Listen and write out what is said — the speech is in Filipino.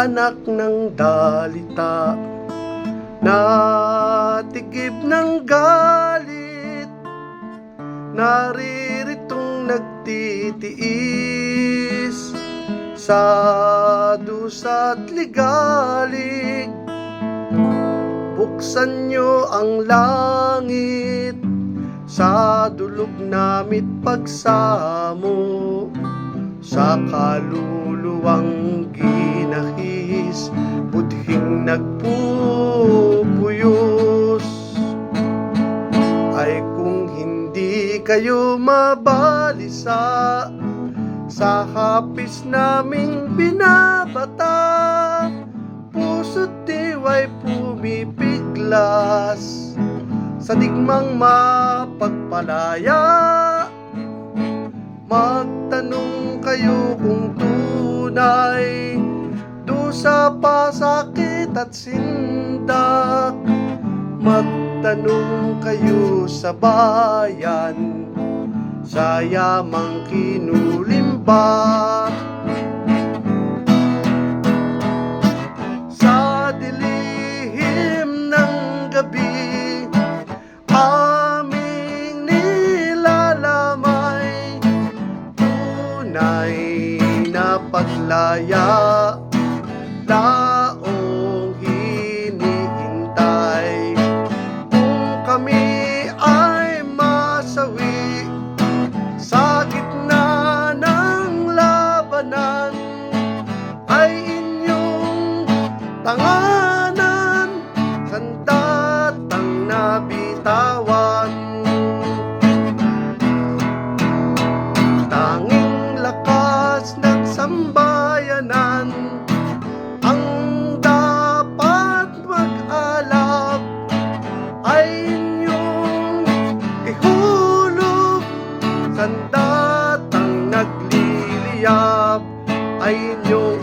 anak ng dalita, natigib ng galit, nariritong nagtitiis sa dusa't ligalig. Buksan niyo ang langit sa dulog namit pagsamo, sa kaluluwang ginahis, budhing nagpupuyos. Ay kung hindi kayo mabalisa sa hapis naming binabata, puso't diwa'y pumipiglas sa digmang mapagpalaya. Magtanong kayo kung tunay dusa, pasakit at sindak. Magtanong kayo sa bayan, sa yamang kinulimbat. Sa dilihim ng gabi, aming nilalamay tunay na paglaya, taong hinihintay. Kung kami ay masawi sa gitna ng labanan, ay inyong tanganan, sandatang nabitawan. Tanging lakas ng sambayanan ang dapat mag-alab, ay inyong ihulog, sandatang nagliliyab, ay inyong